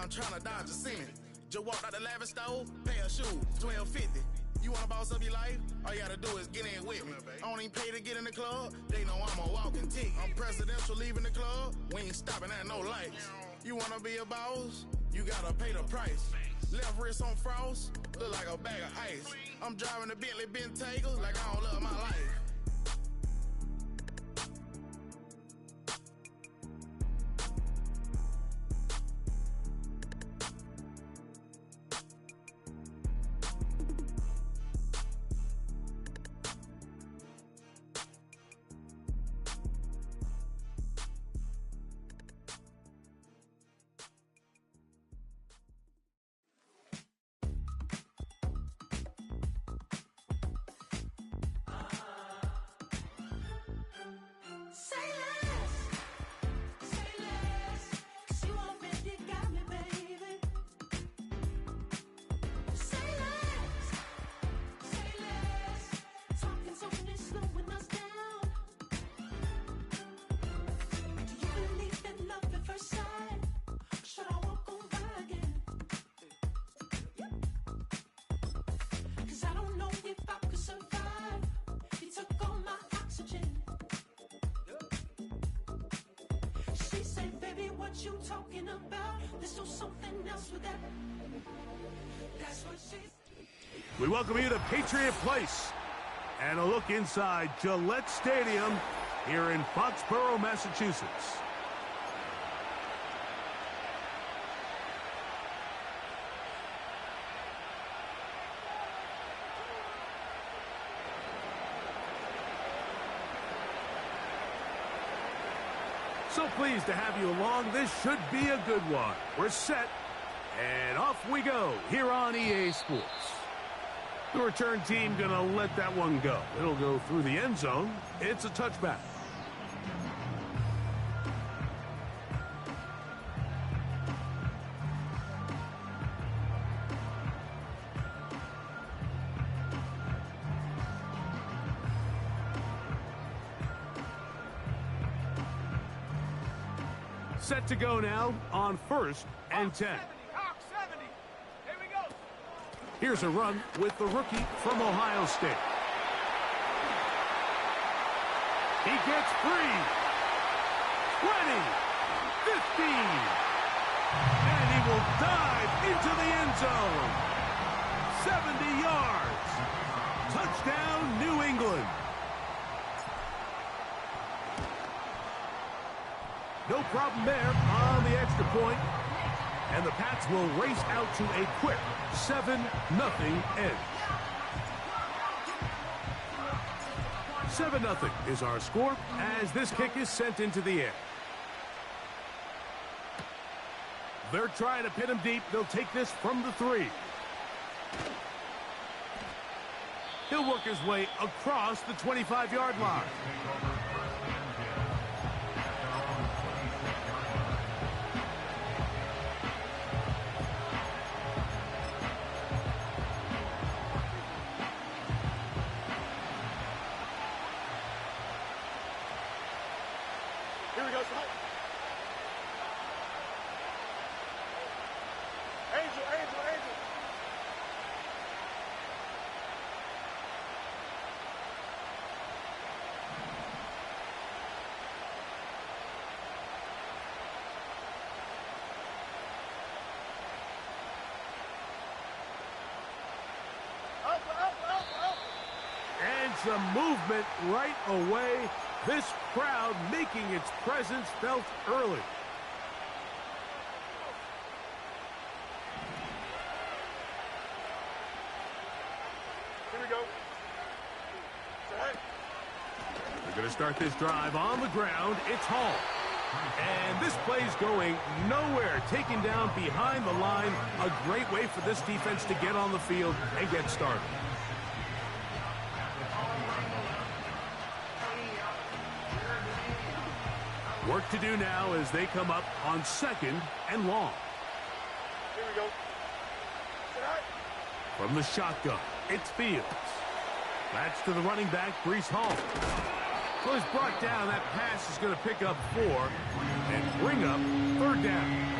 I'm trying to dodge a semen. Just walked out the lavish store, pay a shoe, $12.50. You wanna boss up your life? All you gotta do is get in with me. I don't even pay to get in the club. They know I'm a walking tick. I'm presidential leaving the club. We ain't stopping at no lights. You wanna be a boss? You gotta pay the price. Left wrist on frost, look like a bag of ice. I'm driving a Bentley Bentayga like I don't love my life. You talking about? Let's do something else with that. That's what she. We welcome you to Patriot Place and a look inside Gillette Stadium here in Foxborough, Massachusetts. So pleased to have you along. This should be a good one. We're set, and off we go here on EA Sports. The return team gonna let that one go. It'll go through the end zone. It's a touchback. Set to go now on 1st and 10. Hawk 70. Here we go. Here's a run with the rookie from Ohio State. He gets free. 20, 15. And he will dive into the end zone. 70 yards. Touchdown, New England. No problem there on the extra point. And the Pats will race out to a quick 7-0 edge. 7-0 is our score as this kick is sent into the air. They're trying to pin him deep. They'll take this from the 3. He'll work his way across the 25-yard line. Here we go, son. Angel, Angel, Angel. Up, up, up, up. And some movement right away. This crowd making its presence felt early. Here we go. Set. They're going to start this drive on the ground. It's Hall. And this play's going nowhere. Taken down behind the line. A great way for this defense to get on the field and get started. Work to do now as they come up on 2nd and long. Here we go. Set. From the shotgun, it's Fields. That's to the running back, Breece Hall. So he's brought down. That pass is going to pick up 4 and bring up 3rd down.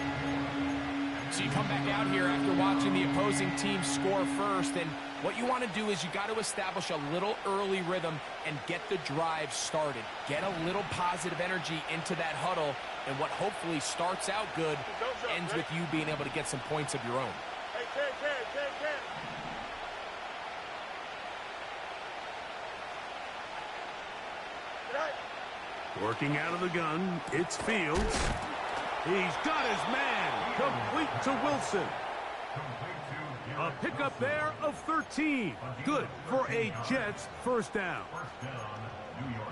So you come back out here after watching the opposing team score first, and what you want to do is you got to establish a little early rhythm and get the drive started. Get a little positive energy into that huddle, and what hopefully starts out good ends with you being able to get some points of your own. Hey, Ken. Working out of the gun, it's Fields. He's got his man, complete to Wilson. A pickup there of 13. Good for a Jets first down.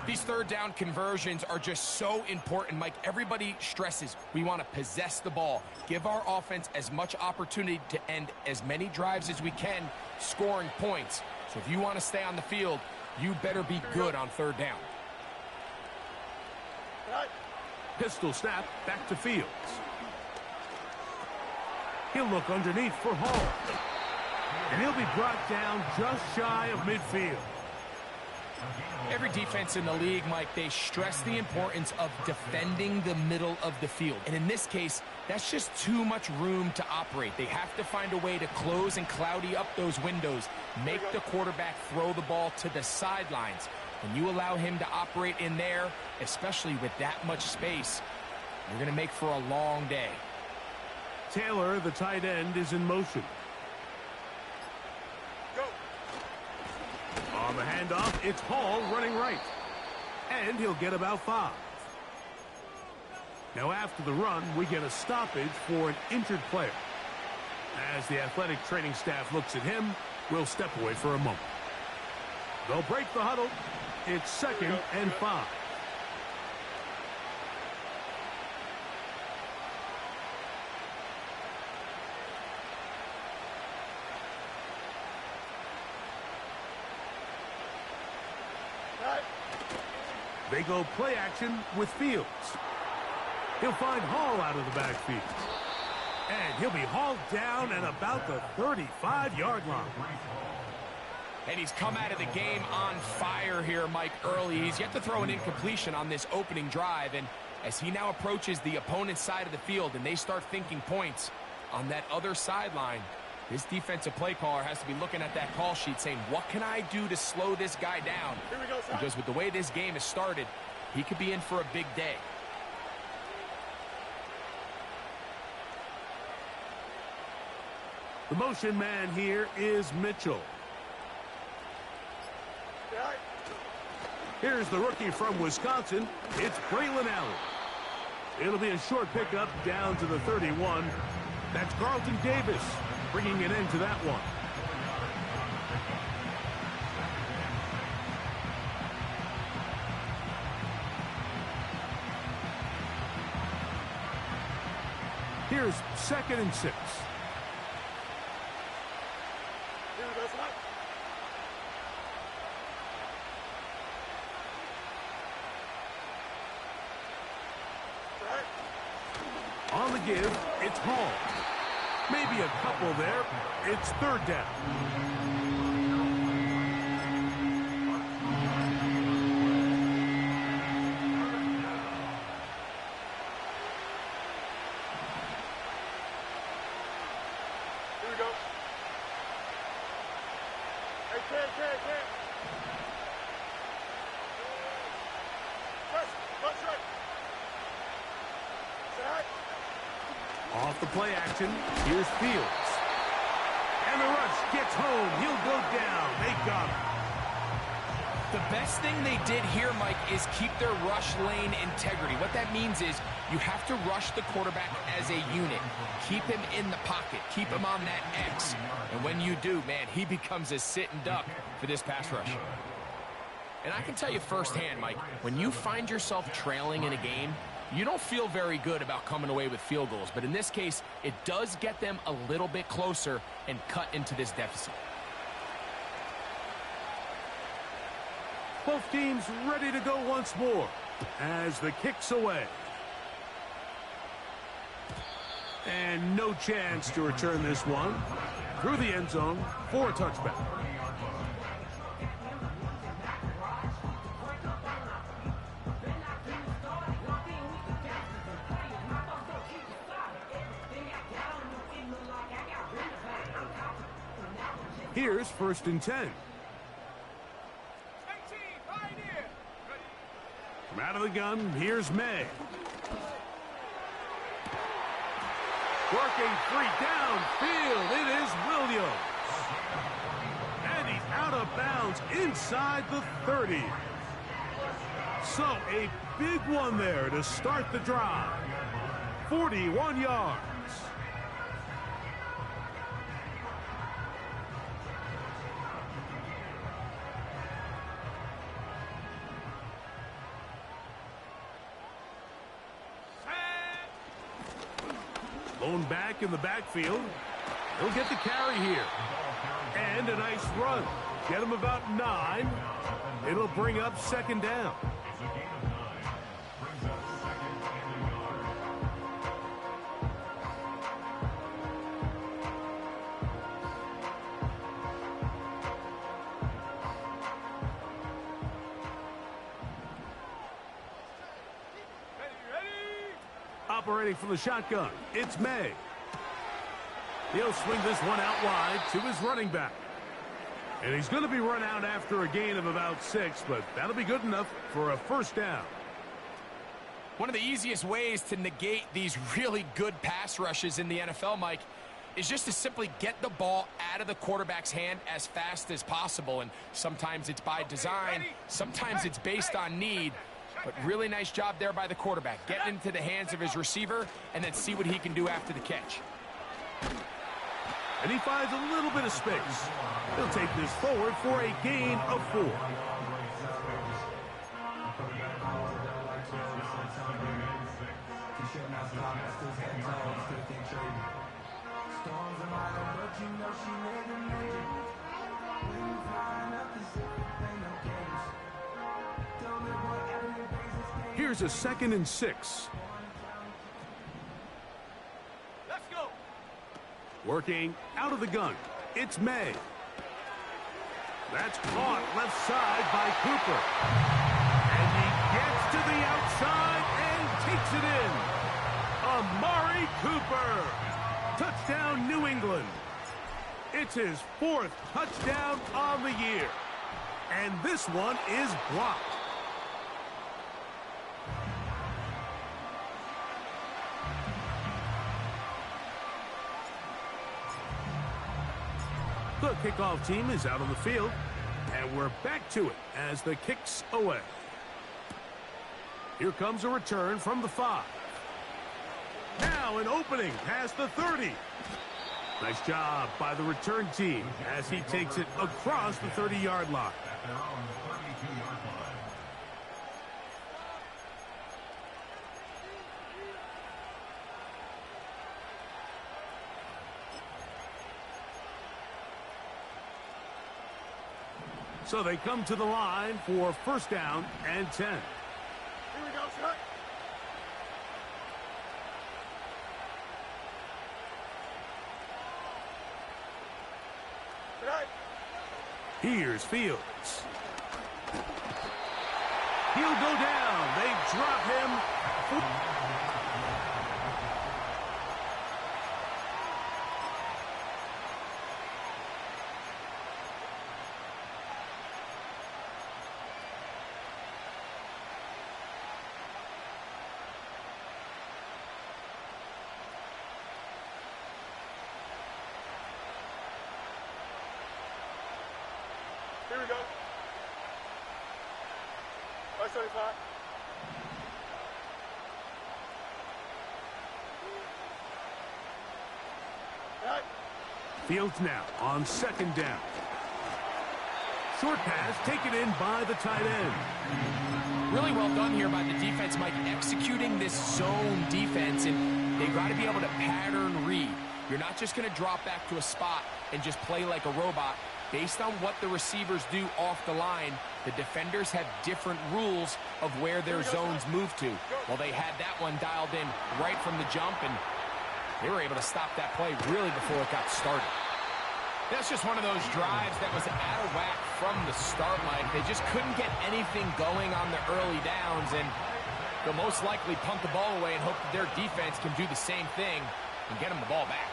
These third down conversions are just so important, Mike. Everybody stresses we want to possess the ball, give our offense as much opportunity to end as many drives as we can, scoring points. So if you want to stay on the field, you better be good on third down. Pistol snap back to Fields. He'll look underneath for Hall. And he'll be brought down just shy of midfield. Every defense in the league, Mike, they stress the importance of defending the middle of the field. And in this case, that's just too much room to operate. They have to find a way to close and cloudy up those windows, make the quarterback throw the ball to the sidelines. When you allow him to operate in there, especially with that much space, you're going to make for a long day. Taylor, the tight end, is in motion. Go. On the handoff, it's Hall running right. And he'll get about 5. Now after the run, we get a stoppage for an injured player. As the athletic training staff looks at him, we'll step away for a moment. They'll break the huddle. It's 2nd and 5. They go play action with Fields. He'll find Hall out of the backfield. And he'll be hauled down at about the 35-yard line. And he's come out of the game on fire here, Mike, early. He's yet to throw an incompletion on this opening drive. And as he now approaches the opponent's side of the field and they start thinking points on that other sideline, this defensive play caller has to be looking at that call sheet saying, what can I do to slow this guy down? Because with the way this game has started, he could be in for a big day. The motion man here is Mitchell. Here's the rookie from Wisconsin. It's Braylon Allen. It'll be a short pickup down to the 31. That's Carlton Davis bringing an end to that one. Here's 2nd and 6. On the give, it's Hall. Maybe a couple there. It's 3rd down. Here we go. Hey, Ken. Press right. Say hi. Off the play action, here's Fields. And the rush gets home. He'll go down. They got him. The best thing they did here, Mike, is keep their rush lane integrity. What that means is you have to rush the quarterback as a unit. Keep him in the pocket. Keep him on that X. And when you do, man, he becomes a sitting duck for this pass rush. And I can tell you firsthand, Mike, when you find yourself trailing in a game, you don't feel very good about coming away with field goals. But in this case, it does get them a little bit closer and cut into this deficit. Both teams ready to go once more as the kick's away. And no chance to return this one through the end zone for a touchback. Here's 1st and 10. From out of the gun, here's May. Working free downfield, it is Williams. And he's out of bounds inside the 30. So a big one there to start the drive. 41 yards. Lone back in the backfield. He'll get the carry here. And a nice run. Get him about 9. It'll bring up 2nd down. Operating from the shotgun, it's May. He'll swing this one out wide to his running back. And he's going to be run out after a gain of about 6, but that'll be good enough for a 1st down. One of the easiest ways to negate these really good pass rushes in the NFL, Mike, is just to simply get the ball out of the quarterback's hand as fast as possible. And sometimes it's by design, sometimes it's based on need. But really nice job there by the quarterback. Get into the hands of his receiver and then see what he can do after the catch. And he finds a little bit of space. He'll take this forward for a gain of 4. Here's a 2nd and 6. Let's go. Working out of the gun, it's May. That's caught left side by Cooper. And he gets to the outside and takes it in. Amari Cooper. Touchdown, New England. It's his 4th touchdown on the year. And this one is blocked. The kickoff team is out on the field, and we're back to it as the kick's away. Here comes a return from the 5. Now an opening past the 30. Nice job by the return team as he takes it across the 30-yard line. So they come to the line for 1st down and 10. Here we go, Chuck. Here's Fields. He'll go down. They drop him. Here we go. 575. Fields now on 2nd down. Short pass taken in by the tight end. Really well done here by the defense, Mike, executing this zone defense, and they've got to be able to pattern read. You're not just going to drop back to a spot and just play like a robot. Based on what the receivers do off the line, the defenders have different rules of where their zones move to. Well, they had that one dialed in right from the jump, and they were able to stop that play really before it got started. That's just one of those drives that was out of whack from the start, Mike. They just couldn't get anything going on the early downs, and they'll most likely punt the ball away and hope that their defense can do the same thing and get them the ball back.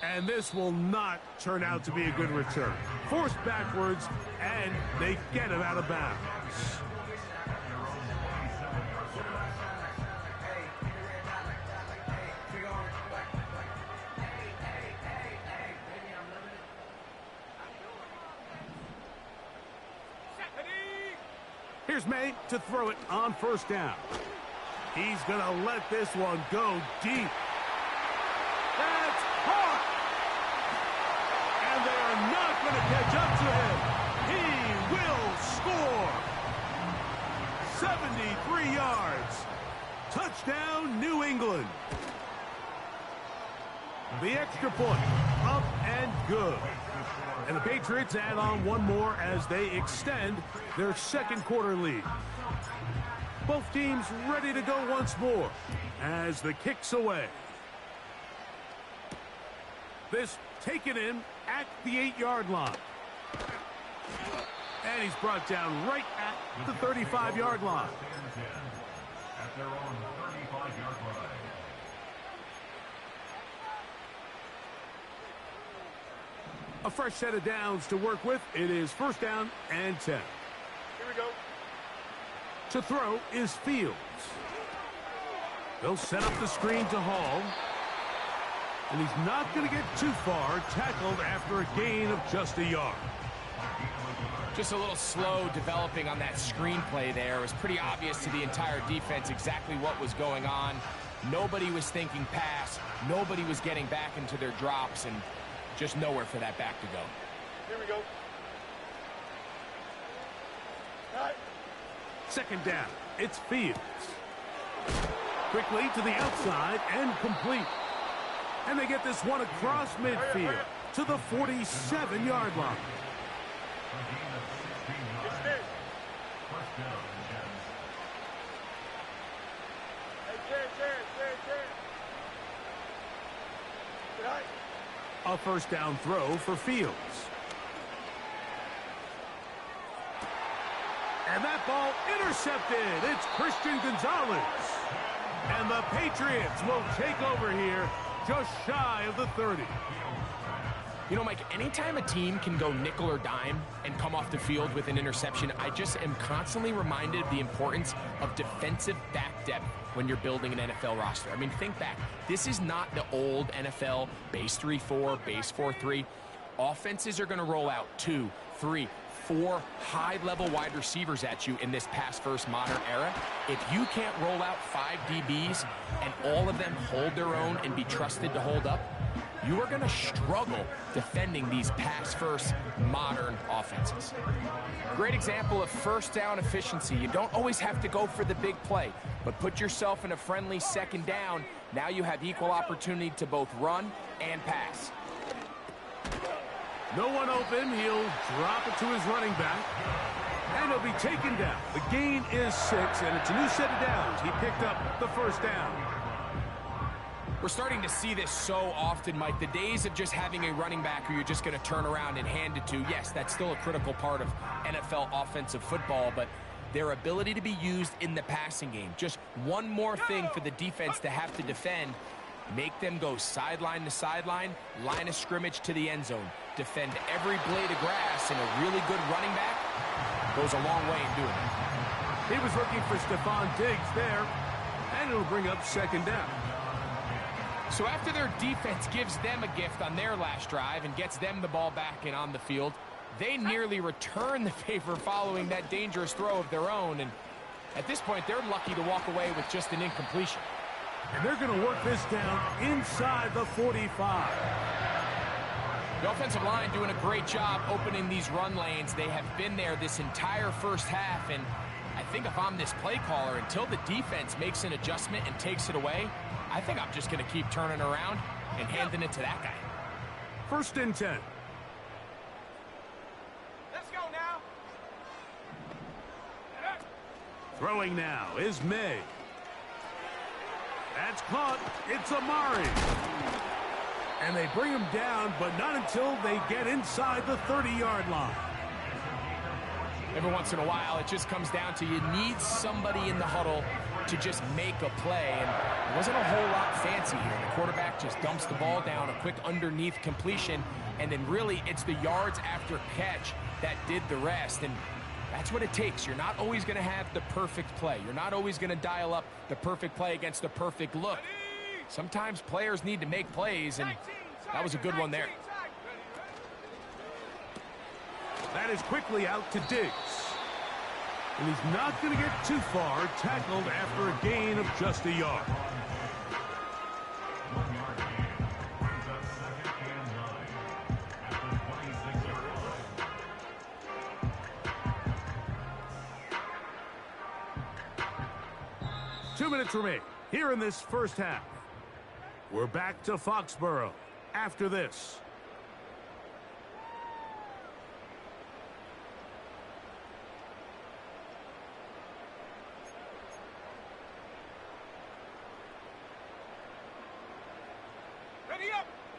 And this will not turn out to be a good return. Forced backwards, and they get him out of bounds. Here's May to throw it on first down. He's going to let this one go deep. That's caught! And they are not going to catch up to him. He will score. 73 yards. Touchdown, New England. The extra point, up and good. And the Patriots add on one more as they extend their second quarter lead. Both teams ready to go once more as the kick's away. This taken in at the 8-yard line. And he's brought down right at the 35-yard line. At their own 35-yard line. A fresh set of downs to work with. It is first down and 10. Here we go. To throw is Fields. They'll set up the screen to Hall. And he's not going to get too far, tackled after a gain of just a yard. Just a little slow developing on that screenplay there. It was pretty obvious to the entire defense exactly what was going on. Nobody was thinking pass. Nobody was getting back into their drops, and just nowhere for that back to go. Here we go. Right. Second down, it's Fields. Quickly to the outside and complete. And they get this one across midfield to the 47-yard line. It's in. Hey, Jen. Right. A first down throw for Fields. And that ball intercepted. It's Christian Gonzalez. And the Patriots will take over here just shy of the 30. You know, Mike, anytime a team can go nickel or dime and come off the field with an interception, I just am constantly reminded of the importance of defensive back depth when you're building an NFL roster. I mean, think back. This is not the old NFL base 3-4, base 4-3. Offenses are going to roll out 2, 3, 4 high-level wide receivers at you in this pass-first modern era. If you can't roll out 5 DBs and all of them hold their own and be trusted to hold up, you are going to struggle defending these pass-first modern offenses. Great example of first down efficiency. You don't always have to go for the big play, but put yourself in a friendly second down. Now you have equal opportunity to both run and pass. No one open. He'll drop it to his running back. And he'll be taken down. The gain is 6, and it's a new set of downs. He picked up the first down. We're starting to see this so often, Mike. The days of just having a running back who you're just going to turn around and hand it to, yes, that's still a critical part of NFL offensive football, but their ability to be used in the passing game. Just one more thing for the defense to have to defend. Make them go sideline to sideline, line of scrimmage to the end zone. Defend every blade of grass, and a really good running back goes a long way in doing it. He was looking for Stephon Diggs there, and it'll bring up second down. So after their defense gives them a gift on their last drive and gets them the ball back and on the field, they nearly return the favor following that dangerous throw of their own. And at this point, they're lucky to walk away with just an incompletion. And they're going to work this down inside the 45. The offensive line doing a great job opening these run lanes. They have been there this entire first half, and I think if I'm this play caller, until the defense makes an adjustment and takes it away, I think I'm just going to keep turning around and handing it to that guy. First and 10. Let's go now. Throwing now is May. That's caught. It's Amari. And they bring him down, but not until they get inside the 30-yard line. Every once in a while, it just comes down to you need somebody in the huddle to just make a play. And it wasn't a whole lot fancy here. The quarterback just dumps the ball down, a quick underneath completion, and then really it's the yards after catch that did the rest. And that's what it takes. You're not always going to have the perfect play. You're not always going to dial up the perfect play against the perfect look. Sometimes players need to make plays, and that was a good one there. That is quickly out to Diggs. And he's not going to get too far, tackled after a gain of just a yard. 1 yard gain. Brings up 2nd and 9 at the 26-yard line. 2 minutes remain here in this first half. We're back to Foxborough after this.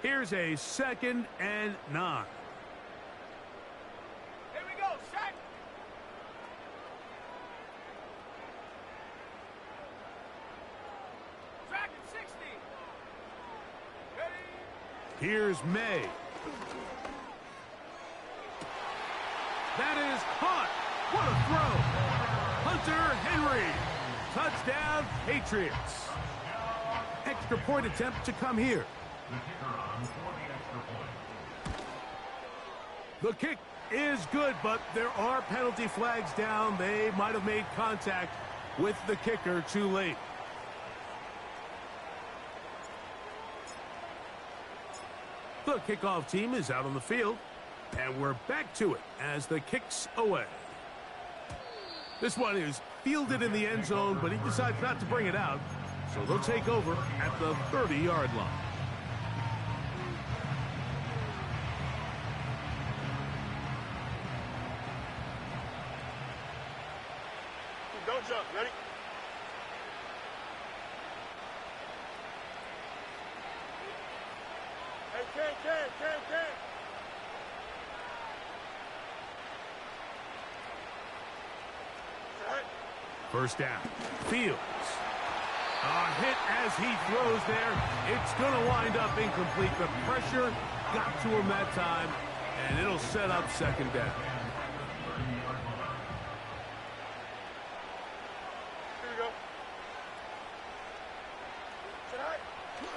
Here's a 2nd and 9. Here we go, set. Track at 60. Ready? Here's May. That is caught. What a throw. Hunter Henry. Touchdown, Patriots. Extra point attempt to come here. The kicker on for the extra point. The kick is good, but there are penalty flags down. They might have made contact with the kicker too late. The kickoff team is out on the field, and we're back to it as the kick's away. This one is fielded in the end zone, but he decides not to bring it out, so they'll take over at the 30-yard line. Don't jump. Ready? Hey, Ken. Set. First down. Fields. A hit as he throws there. It's going to wind up incomplete. The pressure got to him that time, and it'll set up 2nd down. Here we go. Set high.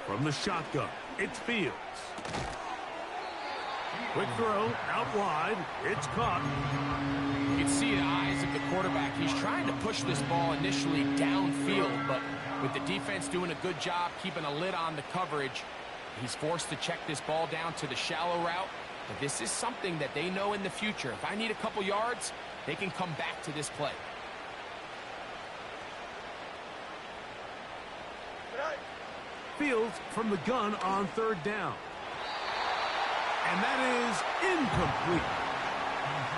From the shotgun, it's Fields. Quick throw, out wide. It's caught. You can see the eyes of the quarterback. He's trying to push this ball initially downfield, but with the defense doing a good job keeping a lid on the coverage, he's forced to check this ball down to the shallow route. But this is something that they know in the future. If I need a couple yards, they can come back to this play. Set high. Fields from the gun on 3rd down. And that is incomplete.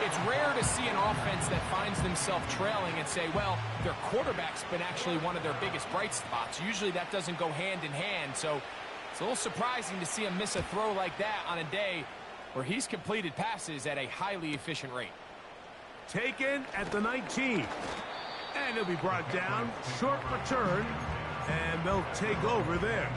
It's rare to see an offense that finds themselves trailing and say, well, their quarterback's been actually one of their biggest bright spots. Usually that doesn't go hand in hand, so it's a little surprising to see him miss a throw like that on a day where he's completed passes at a highly efficient rate. Taken at the 19. And he'll be brought down. Short return. And they'll take over there.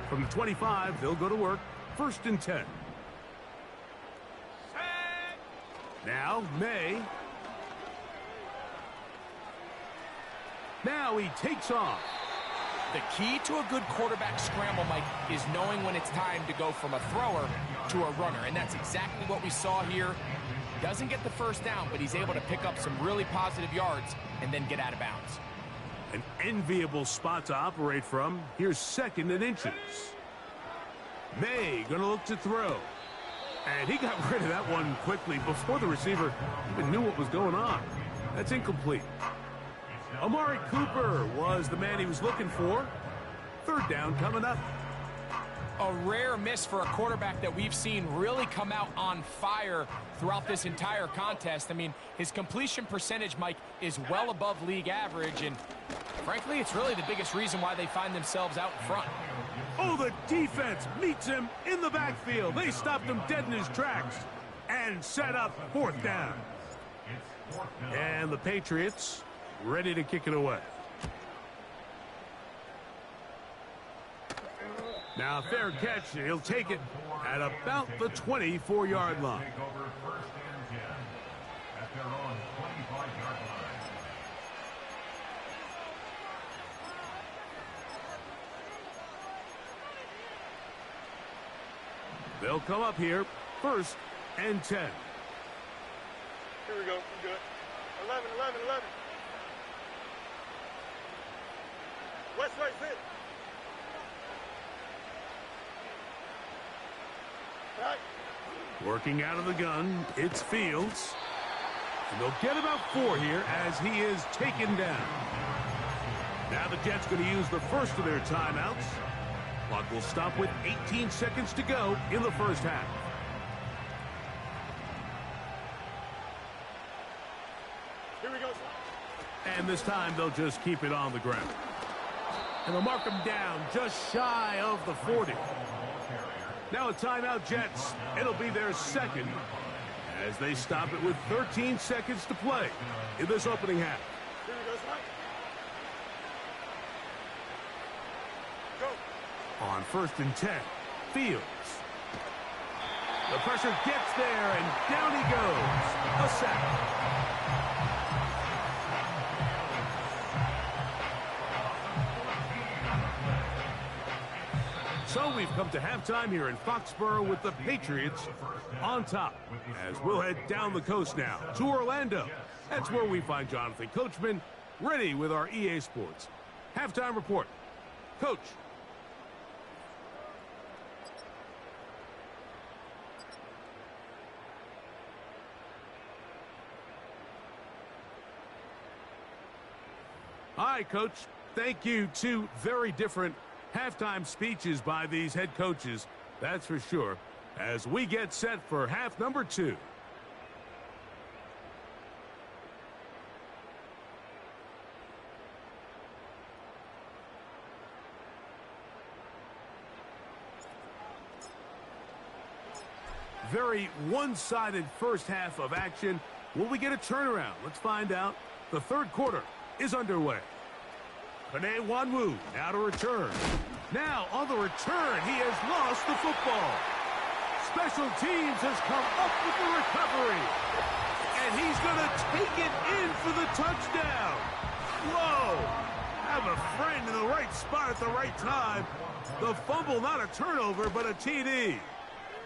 From the 25, they'll go to work. 1st and 10. Now, May. Now he takes off. The key to a good quarterback scramble, Mike, is knowing when it's time to go from a thrower to a runner. And that's exactly what we saw here. Doesn't get the first down, but he's able to pick up some really positive yards and then get out of bounds. An enviable spot to operate from. Here's 2nd and inches. May gonna look to throw. And he got rid of that one quickly before the receiver even knew what was going on. That's incomplete. Amari Cooper was the man he was looking for. 3rd down coming up. A rare miss for a quarterback that we've seen really come out on fire throughout this entire contest. I mean, his completion percentage, Mike, is well above league average, and frankly, it's really the biggest reason why they find themselves out in front. Oh, the defense meets him in the backfield. They stopped him dead in his tracks and set up fourth down. And the Patriots ready to kick it away. Now, fair catch. He'll take it at about the 24-yard line. Take over first and 10 at their own 25-yard line. They'll come up here, first and 10. Here we go. We good. 11, 11, 11. West, right, sit. Right. Working out of the gun, it's Fields. And they'll get about 4 here as he is taken down. Now the Jets going to use the first of their timeouts. Clock will stop with 18 seconds to go in the first half. Here we go, sir. And this time they'll just keep it on the ground. And they'll mark him down just shy of the 40. Now a timeout, Jets. It'll be their second as they stop it with 13 seconds to play in this opening half. Here we go, sir. Go. On first and 10, Fields. The pressure gets there, and down he goes. A sack. So we've come to halftime here in Foxborough with the Patriots on top. As we'll head down the coast now to Orlando. That's where we find Jonathan Coachman ready with our EA Sports halftime report. Coach. Hi, Coach. Thank you. Two very different halftime speeches by these head coaches, that's for sure, as we get set for half number 2. Very one-sided first half of action. Will we get a turnaround? Let's find out. The third quarter is underway. Panay Wanwu now to return. Now on the return, he has lost the football. Special teams has come up with the recovery. And he's going to take it in for the touchdown. Whoa! Have a friend in the right spot at the right time. The fumble, not a turnover, but a TD.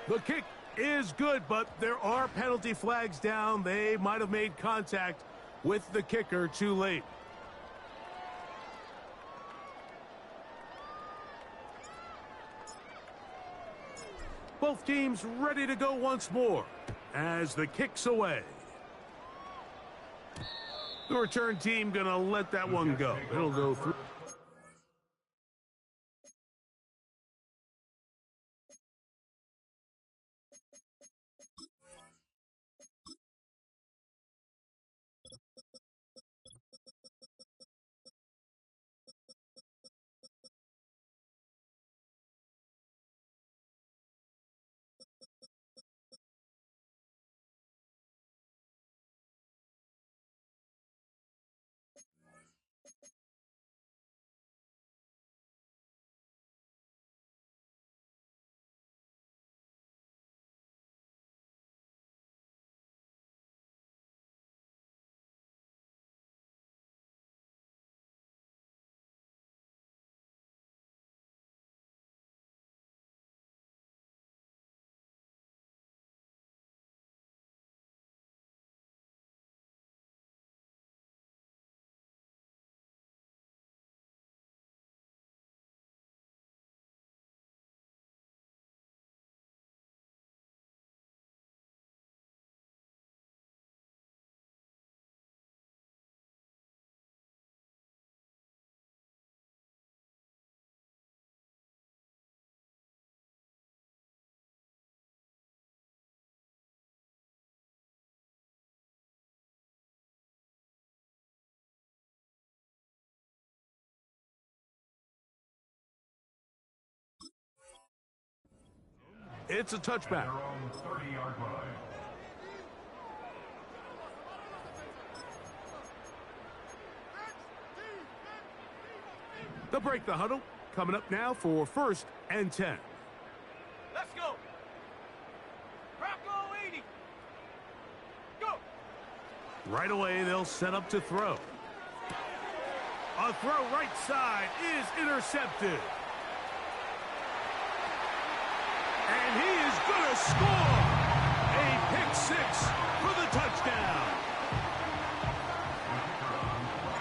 The kick is good, but there are penalty flags down. They might have made contact with the kicker too late. Both teams ready to go once more as the kick's away. The return team going to let that one go. It'll go through. It's a touchback. Their own 30-yard line. They'll break the huddle. Coming up now for 1st and 10. Let's go. Bronco 80. Go. Right away, they'll set up to throw. A throw right side is intercepted. And he is going to score. A pick six for the touchdown.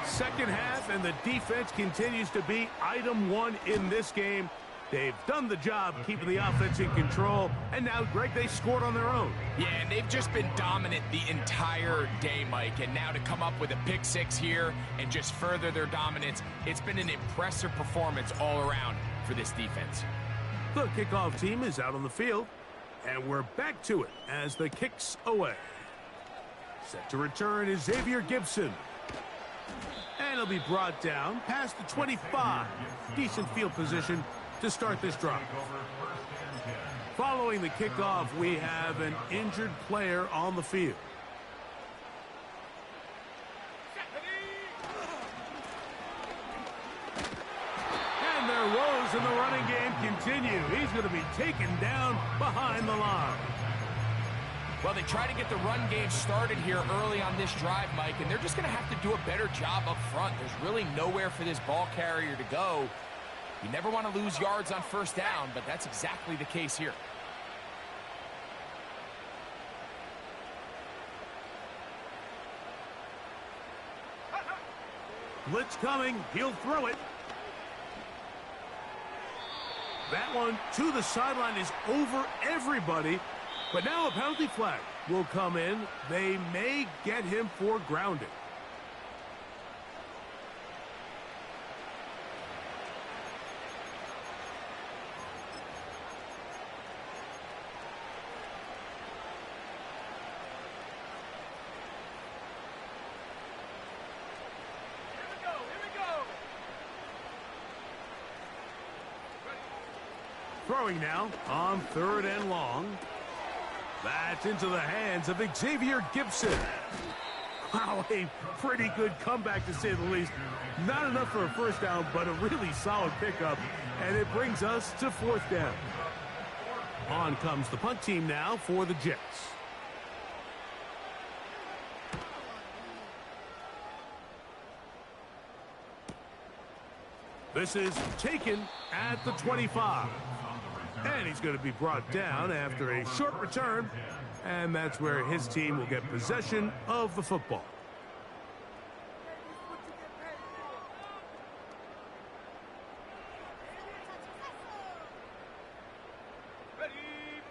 Second half, and the defense continues to be item one in this game. They've done the job keeping the offense in control, and now, Greg, they scored on their own. Yeah, and they've just been dominant the entire day, Mike, and now to come up with a pick six here and just further their dominance, it's been an impressive performance all around for this defense. The kickoff team is out on the field, and we're back to it as the kicks away. Set to return is Xavier Gibson. And he'll be brought down past the 25. Decent field position to start this drive. Following the kickoff, we have an injured player on the field. And their woes in the running game continue. He's going to be taken down behind the line. Well, they try to get the run game started here early on this drive, Mike, and they're just going to have to do a better job up front. There's really nowhere for this ball carrier to go. You never want to lose yards on first down, but that's exactly the case here. Blitz coming. He'll throw it. That one to the sideline is over everybody. But now a penalty flag will come in. They may get him for grounding. Throwing now on 3rd and long. That's into the hands of Xavier Gibson. Wow, a pretty good comeback to say the least. Not enough for a first down, but a really solid pickup. And it brings us to 4th down. On comes the punt team now for the Jets. This is taken at the 25. And he's going to be brought down after a short return. And that's where his team will get possession of the football. Ready,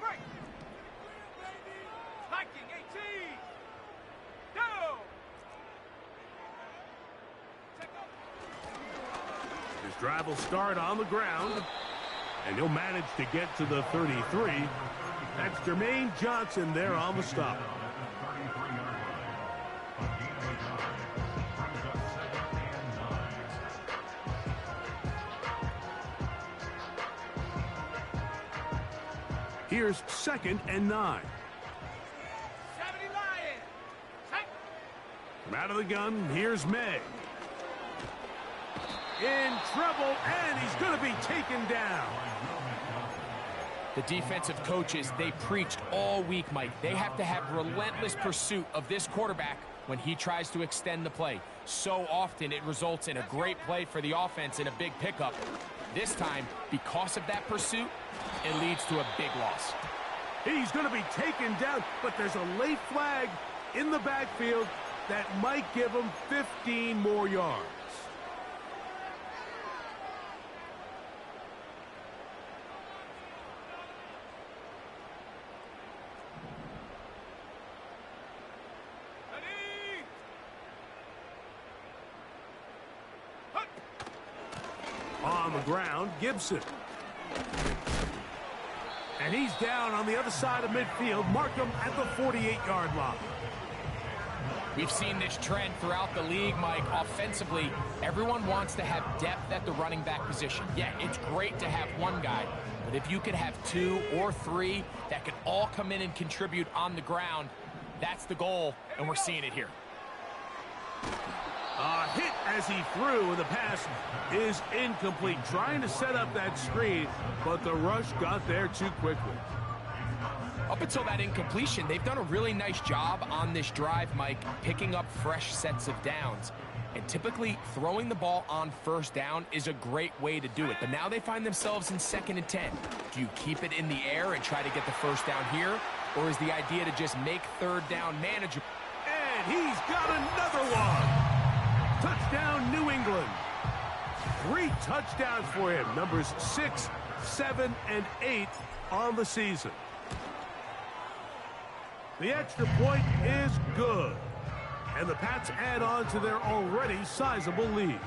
break. Hiking 18. Go. His drive will start on the ground. And he'll manage to get to the 33. That's Jermaine Johnson there on the stop. Here's 2nd and 9. 70 Lions. From out of the gun, here's May. In trouble, and he's going to be taken down. The defensive coaches, they preached all week, Mike. They have to have relentless pursuit of this quarterback when he tries to extend the play. So often it results in a great play for the offense and a big pickup. This time, because of that pursuit, it leads to a big loss. He's going to be taken down, but there's a late flag in the backfield that might give him 15 more yards. On the ground, Gibson. And he's down on the other side of midfield. Mark him at the 48-yard line. We've seen this trend throughout the league, Mike. Offensively, everyone wants to have depth at the running back position. Yeah, it's great to have one guy, but if you could have 2 or 3 that could all come in and contribute on the ground, that's the goal, and we're seeing it here. A hit as he threw, and the pass is incomplete. Trying to set up that screen, but the rush got there too quickly. Up until that incompletion, they've done a really nice job on this drive, Mike, picking up fresh sets of downs. And typically, throwing the ball on first down is a great way to do it. But now they find themselves in 2nd and 10. Do you keep it in the air and try to get the first down here? Or is the idea to just make 3rd down manageable? And he's got another one! Touchdown, New England. 3 touchdowns for him. Numbers 6, 7, and 8 on the season. The extra point is good. And the Pats add on to their already sizable lead.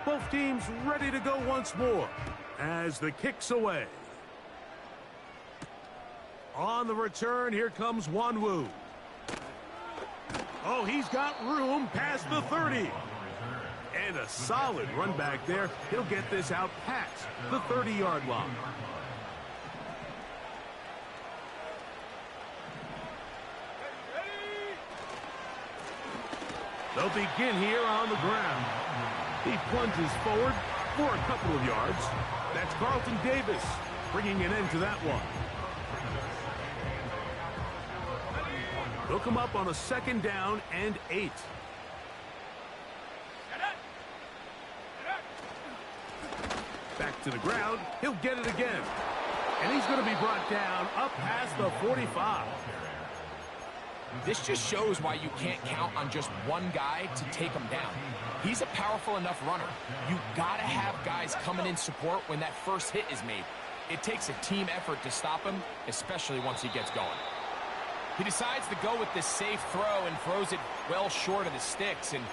Both teams ready to go once more as the kick's away. On the return, here comes Wanwu. Oh, he's got room past the 30. And a solid run back there. He'll get this out past the 30-yard line. They'll begin here on the ground. He plunges forward for a couple of yards. That's Carlton Davis bringing an end to that one. They'll come up on a 2nd down and 8. Back to the ground. He'll get it again. And he's going to be brought down up past the 45. This just shows why you can't count on just one guy to take him down. He's a powerful enough runner. You got to have guys coming in support when that first hit is made. It takes a team effort to stop him, especially once he gets going. He decides to go with this safe throw and throws it well short of the sticks. And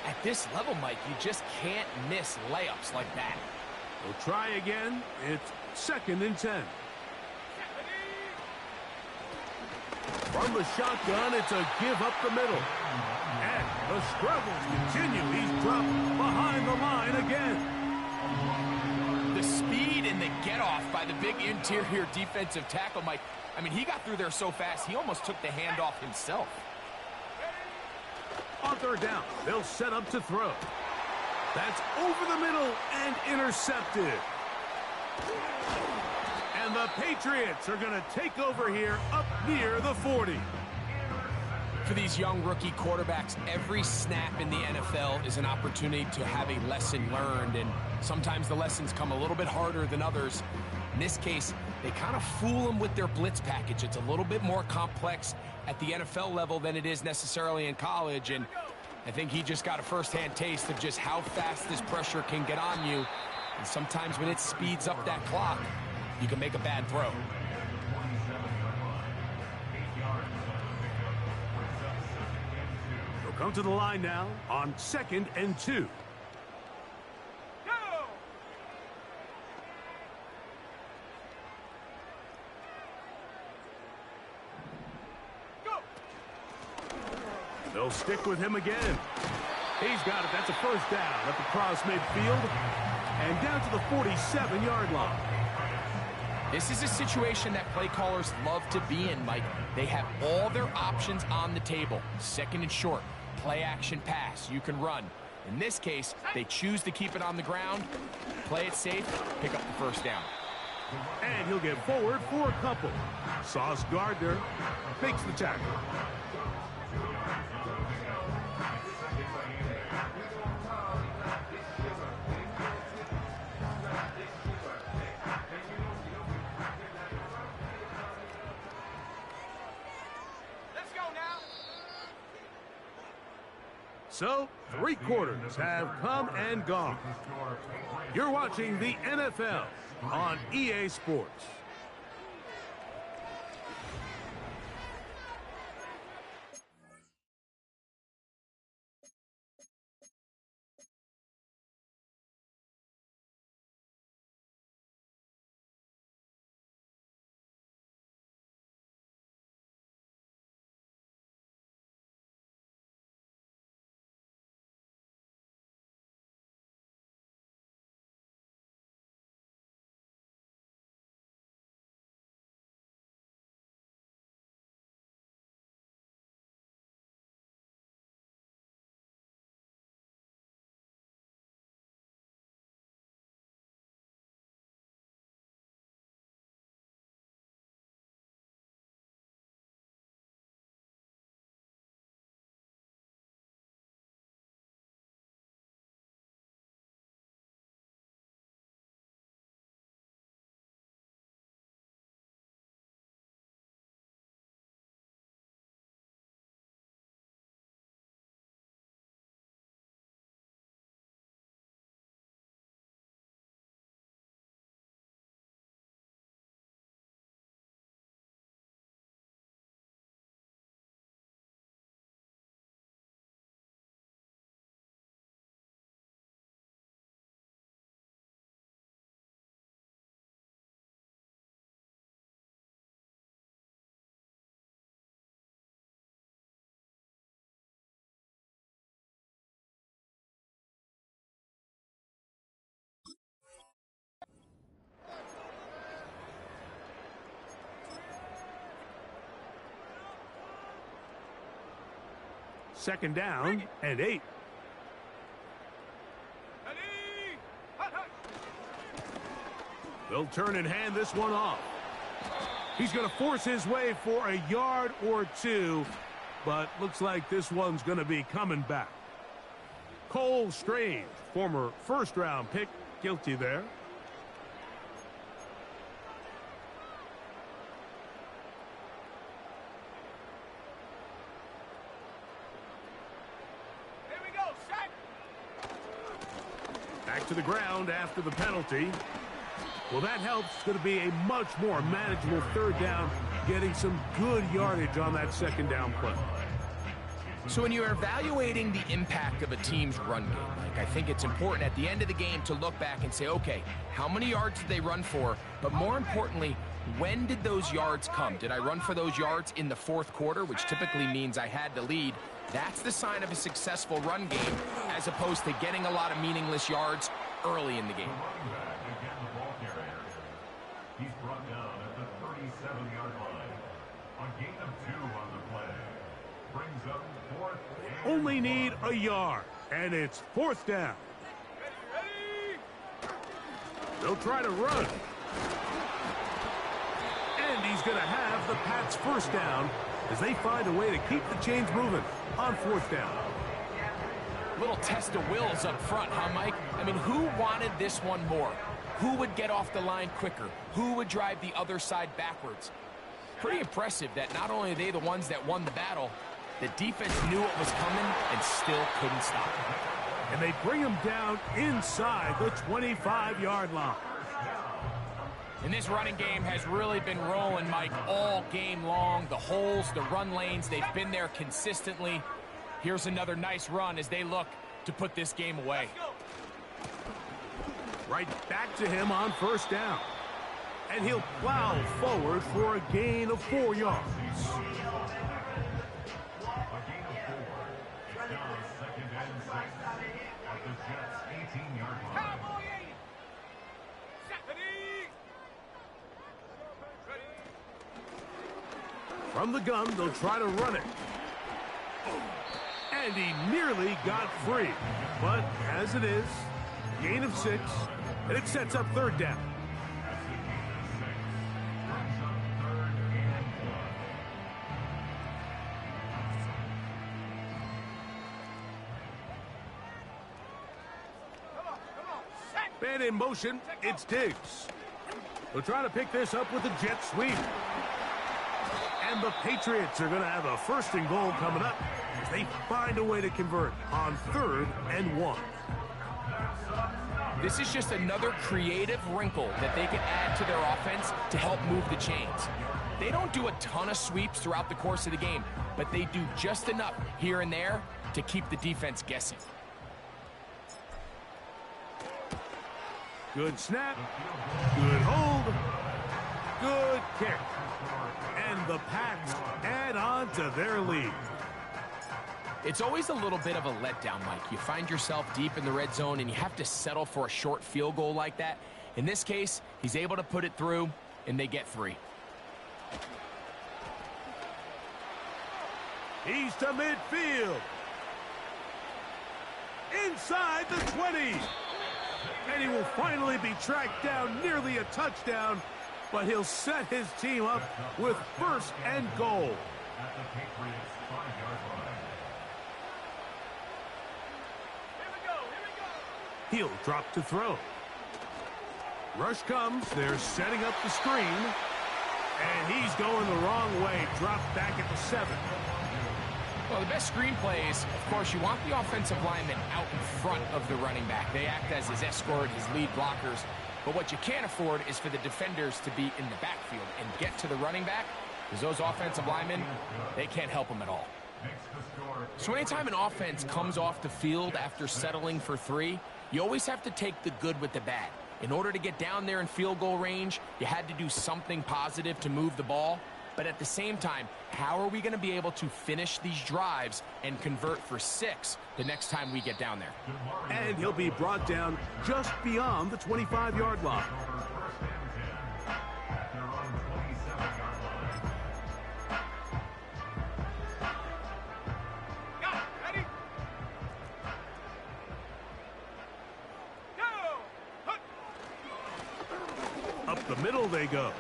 at this level, Mike, you just can't miss layups like that. We'll try again. It's 2nd and 10. From the shotgun, it's a give up the middle. And the struggles continue. He's dropped behind the line again. The speed and the get-off by the big interior defensive tackle, Mike. I mean, he got through there so fast, he almost took the handoff himself. On 3rd down, they'll set up to throw. That's over the middle and intercepted. And the Patriots are going to take over here up near the 40. For these young rookie quarterbacks, every snap in the NFL is an opportunity to have a lesson learned, and sometimes the lessons come a little bit harder than others. In this case, they kind of fool them with their blitz package. It's a little bit more complex at the NFL level than it is necessarily in college, and I think he just got a first-hand taste of just how fast this pressure can get on you. And sometimes when it speeds up that clock, you can make a bad throw. They'll come to the line now on 2nd and 2. They'll stick with him again. He's got it. That's a first down at the cross midfield and down to the 47-yard line. This is a situation that play callers love to be in, Mike. They have all their options on the table. 2nd and short, play action pass, you can run. In this case, they choose to keep it on the ground, play it safe, pick up the first down. And he'll get forward for a couple. Sauce Gardner makes the tackle. So, 3 quarters have come and gone. You're watching the NFL on EA Sports. Second down and 8. They'll turn and hand this one off. He's going to force his way for a yard or two, but looks like this one's going to be coming back. Cole Strange, former first-round pick, guilty there. Back to the ground after the penalty. Well, that helps. It's going to be a much more manageable third down, getting some good yardage on that second down play. So when you're evaluating the impact of a team's run game, Mike, I think it's important at the end of the game to look back and say, okay, how many yards did they run for? But more importantly, when did those yards come? Did I run for those yards in the fourth quarter, which typically means I had to lead? That's the sign of a successful run game, as opposed to getting a lot of meaningless yards early in the game. He's brought down at the 37-yard line. A gain of 2 on the play. Brings up 4th. Only need a yard, and it's 4th down. They'll try to run. And he's going to have the Pats first down as they find a way to keep the chains moving on 4th down. Little test of wills up front, huh, Mike? I mean, who wanted this one more? Who would get off the line quicker? Who would drive the other side backwards? Pretty impressive that not only are they the ones that won the battle, the defense knew what was coming and still couldn't stop it. And they bring him down inside the 25-yard line. And this running game has really been rolling, Mike, all game long. The holes, the run lanes, they've been there consistently. Here's another nice run as they look to put this game away. Right back to him on first down. And he'll plow forward for a gain of 4 yards. A gain of 4. Now 2nd and 6 at the Jets' 18-yard line. From the gun, they'll try to run it. And he nearly got free. But as it is, gain of 6, and it sets up 3rd down. Man in motion, it's Diggs. They'll try to pick this up with a jet sweep. And the Patriots are going to have a 1st and goal coming up as they find a way to convert on 3rd and 1. This is just another creative wrinkle that they can add to their offense to help move the chains. They don't do a ton of sweeps throughout the course of the game, but they do just enough here and there to keep the defense guessing. Good snap, good hold, good kick. And the Pats add on to their lead. It's always a little bit of a letdown, Mike. You find yourself deep in the red zone and you have to settle for a short field goal like that. In this case, he's able to put it through and they get 3. He's to midfield. Inside the 20. And he will finally be tracked down, nearly a touchdown, but he'll set his team up with 1st and goal. At the Patriots' 5-yard line. He'll drop to throw. Rush comes. They're setting up the screen. And he's going the wrong way. Dropped back at the 7. Well, the best screen plays, of course, you want the offensive lineman out in front of the running back. They act as his escort, his lead blockers. But what you can't afford is for the defenders to be in the backfield and get to the running back, because those offensive linemen, they can't help them at all. So anytime an offense comes off the field after settling for 3, you always have to take the good with the bad. In order to get down there in field goal range, you had to do something positive to move the ball. But at the same time, how are we going to be able to finish these drives and convert for 6 the next time we get down there? And he'll be brought down just beyond the 25-yard line. the middle they go.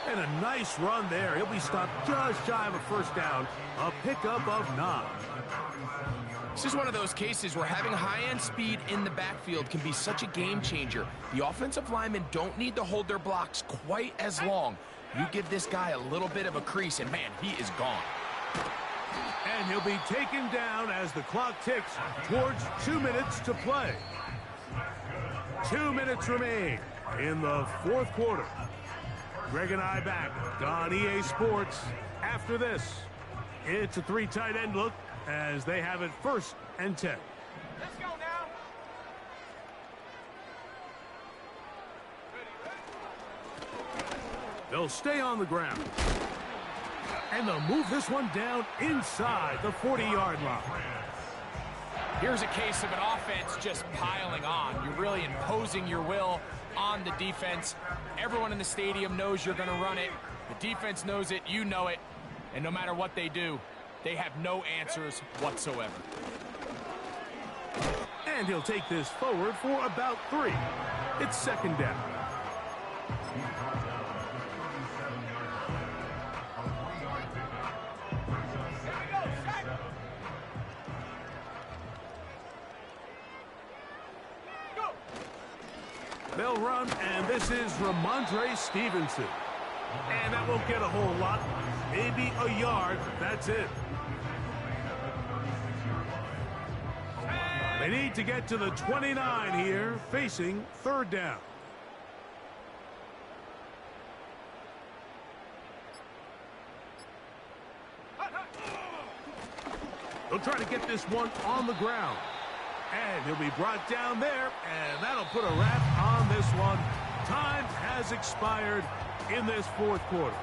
And a nice run there. He'll be stopped just shy of a first down. A pickup of 9. This is one of those cases where having high-end speed in the backfield can be such a game changer. The offensive linemen don't need to hold their blocks quite as long. You give this guy a little bit of a crease, and man, he is gone. And he'll be taken down as the clock ticks towards 2 minutes to play. 2 minutes remain in the fourth quarter. Greg and I back on EA Sports after this. It's a 3 tight end look as they have it 1st and 10. Let's go now. They'll stay on the ground. And they'll move this one down inside the 40-yard line. Here's a case of an offense just piling on. You're really imposing your will on the defense. Everyone in the stadium knows you're going to run it. The defense knows it, you know it. And no matter what they do, they have no answers whatsoever. And he'll take this forward for about 3. It's 2nd down. They'll run, and this is Ramondre Stevenson. And that won't get a whole lot. Maybe a yard. That's it. They need to get to the 29 here, facing 3rd down. They'll try to get this one on the ground. And he'll be brought down there, and that'll put a wrap on this one. Time has expired in this fourth quarter.